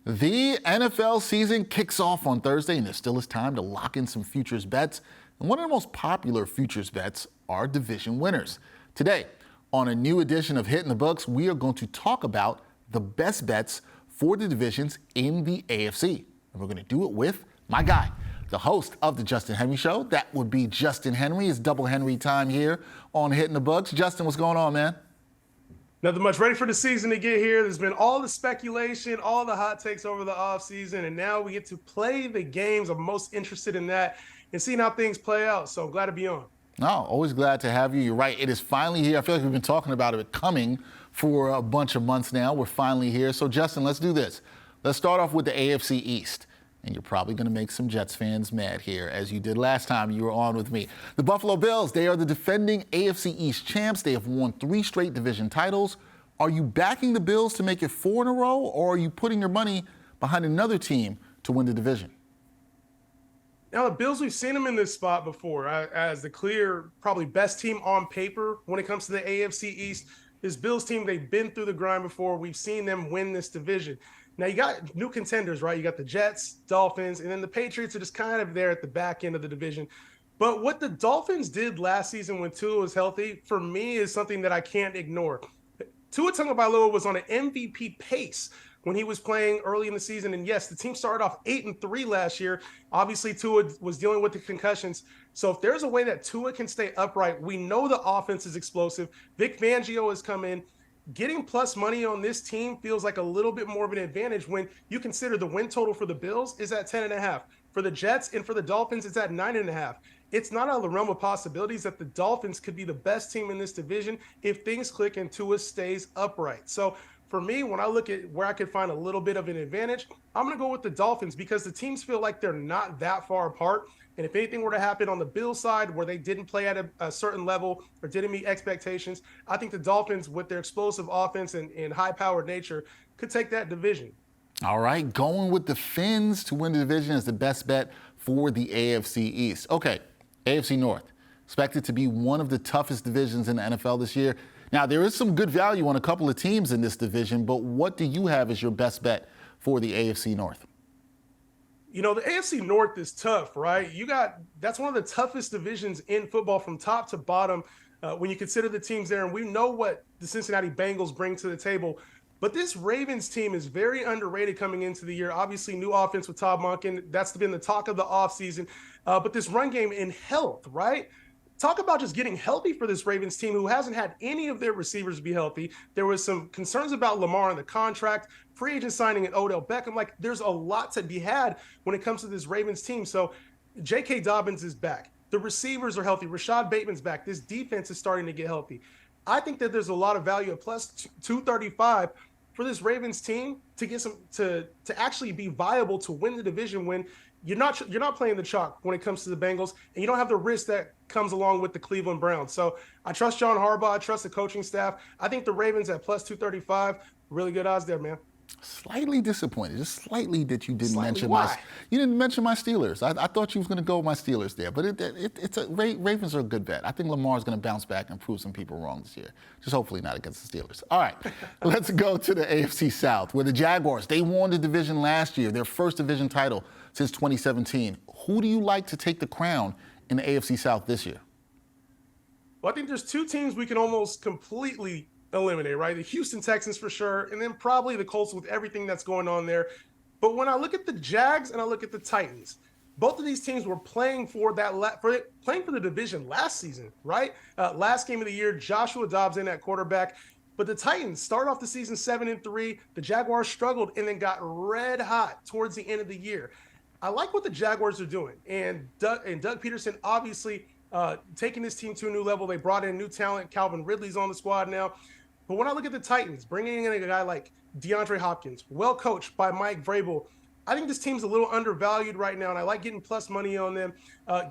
The NFL season kicks off on Thursday, and there still is time to lock in some futures bets. And one of the most popular futures bets are division winners. Today, on a new edition of Hittin The Books, we are going to talk about the best bets for the divisions in the AFC. And we're going to do it with my guy, the host of the Justin Henry Show. That would be Justin Henry. It's double Henry time here on Hittin The Books. Justin, what's going on, man? Nothing much. Ready for the season to get here. There's been all the speculation, all the hot takes over the offseason, and now we get to play the games. I'm most interested in that and seeing how things play out. So I'm glad to be on. No, always glad to have you. You're right. It is finally here. I feel like we've been talking about it coming for a bunch of months now. We're finally here. So, Justin, let's do this. Let's start off with the AFC East. And you're probably going to make some Jets fans mad here, as you did last time you were on with me. The Buffalo Bills, they are the defending AFC East champs. They have won 3 straight division titles. Are you backing the Bills to make it 4 in a row, or are you putting your money behind another team to win the division? Now, the Bills, we've seen them in this spot before as the clear, probably best team on paper when it comes to the AFC East. This Bills team, they've been through the grind before. We've seen them win this division. Now, you got new contenders, right? You got the Jets, Dolphins, and then the Patriots are just kind of there at the back end of the division. But what the Dolphins did last season when Tua was healthy, for me, is something that I can't ignore. Tua Tagovailoa was on an MVP pace when he was playing early in the season. And yes, the team started off 8-3 last year. Obviously, Tua was dealing with the concussions. So if there's a way that Tua can stay upright, we know the offense is explosive. Vic Fangio has come in. Getting plus money on this team feels like a little bit more of an advantage when you consider the win total for the Bills is at 10.5. For the Jets and for the Dolphins, it's at 9.5. It's not out of the realm of possibilities that the Dolphins could be the best team in this division if things click and Tua stays upright. So for me, when I look at where I could find a little bit of an advantage, I'm going to go with the Dolphins because the teams feel like they're not that far apart. And if anything were to happen on the Bills side where they didn't play at a certain level or didn't meet expectations, I think the Dolphins, with their explosive offense and high-powered nature, could take that division. All right, going with the Fins to win the division is the best bet for the AFC East. Okay, AFC North, expected to be one of the toughest divisions in the NFL this year. Now, there is some good value on a couple of teams in this division, but what do you have as your best bet for the AFC North? You know, the AFC North is tough, right? That's one of the toughest divisions in football from top to bottom when you consider the teams there. And we know what the Cincinnati Bengals bring to the table. But this Ravens team is very underrated coming into the year. Obviously, new offense with Todd Monken. That's been the talk of the offseason. But this run game in health, right? Talk about just getting healthy for this Ravens team who hasn't had any of their receivers be healthy. There was some concerns about Lamar and the contract, free agent signing and Odell Beckham. Like, there's a lot to be had when it comes to this Ravens team. So J.K. Dobbins is back. The receivers are healthy. Rashad Bateman's back. This defense is starting to get healthy. I think that there's a lot of value at plus 235 for this Ravens team to get some to actually be viable to win the division when you're not playing the chalk when it comes to the Bengals, and you don't have the risk that comes along with the Cleveland Browns. So I trust John Harbaugh. I trust the coaching staff. I think the Ravens at plus 235, really good odds there, man. Slightly disappointed, just slightly that you didn't mention why? You didn't mention my Steelers. I thought you was going to go with my Steelers there, but Ravens are a good bet. I think Lamar's going to bounce back and prove some people wrong this year. Just hopefully not against the Steelers. All right, let's go to the AFC South, where the Jaguars, they won the division last year, their first division title since 2017. Who do you like to take the crown in the AFC South this year? Well, I think there's 2 teams we can almost completely eliminate, right? The Houston Texans for sure, and then probably the Colts with everything that's going on there. But when I look at the Jags and I look at the Titans, both of these teams were playing for the division last season, right? Last game of the year, Joshua Dobbs in at quarterback. But the Titans started off the season 7-3. The Jaguars struggled and then got red hot towards the end of the year. I like what the Jaguars are doing, and Doug Peterson obviously taking this team to a new level. They brought in new talent. Calvin Ridley's on the squad now. But when I look at the Titans, bringing in a guy like DeAndre Hopkins, well coached by Mike Vrabel, I think this team's a little undervalued right now, and I like getting plus money on them.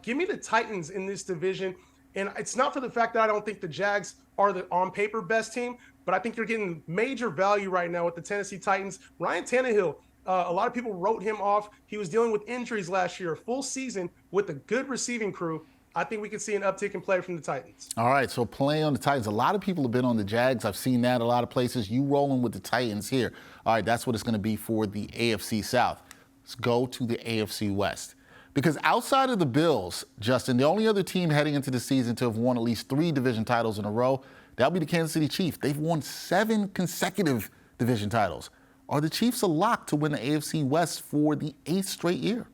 Give me the Titans in this division. And it's not for the fact that I don't think the Jags are the on-paper best team, but I think you're getting major value right now with the Tennessee Titans. Ryan Tannehill, a lot of people wrote him off. He was dealing with injuries last year, a full season with a good receiving crew. I think we could see an uptick in play from the Titans. All right, so play on the Titans. A lot of people have been on the Jags. I've seen that a lot of places. You rolling with the Titans here. All right, that's what it's going to be for the AFC South. Let's go to the AFC West. Because outside of the Bills, Justin, the only other team heading into the season to have won at least 3 division titles in a row, that'll be the Kansas City Chiefs. They've won 7 consecutive division titles. Are the Chiefs a lock to win the AFC West for the 8th straight year?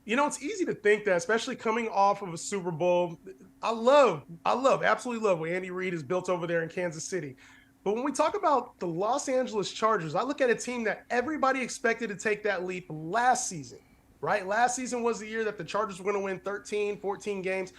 You know, it's easy to think that, especially coming off of a Super Bowl. Absolutely love what Andy Reid has built over there in Kansas City. But when we talk about the Los Angeles Chargers, I look at a team that everybody expected to take that leap last season, right? Last season was the year that the Chargers were going to win 13, 14 games.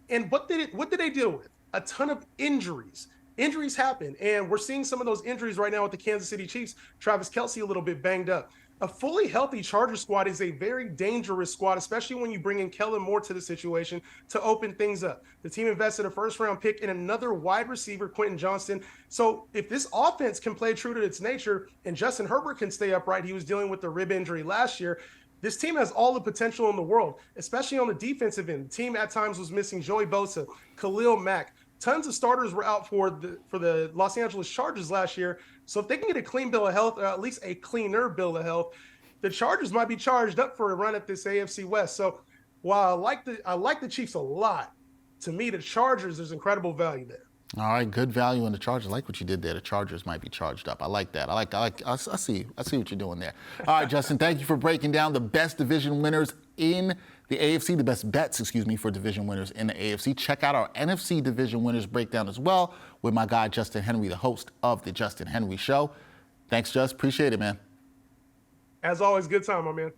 And what did they deal with? A ton of injuries. Injuries happen, and we're seeing some of those injuries right now with the Kansas City Chiefs. Travis Kelce a little bit banged up. A fully healthy Chargers squad is a very dangerous squad, especially when you bring in Kellen Moore to the situation to open things up. The team invested a first-round pick in another wide receiver, Quentin Johnston. So if this offense can play true to its nature and Justin Herbert can stay upright, he was dealing with the rib injury last year, this team has all the potential in the world, especially on the defensive end. The team at times was missing Joey Bosa, Khalil Mack. Tons of starters were out for the Los Angeles Chargers last year. So if they can get a clean bill of health, or at least a cleaner bill of health, the Chargers might be charged up for a run at this AFC West. So while I like the Chiefs a lot, to me the Chargers, there's incredible value there. All right, good value in the Chargers. I like what you did there. The Chargers might be charged up. I like that. I see what you're doing there. All right, Justin, thank you for breaking down the best division winners in the AFC, the best bets, for division winners in the AFC. Check out our NFC division winners breakdown as well with my guy, Justin Henry, the host of the Justin Henry Show. Thanks, Just. Appreciate it, man. As always, good time, my man.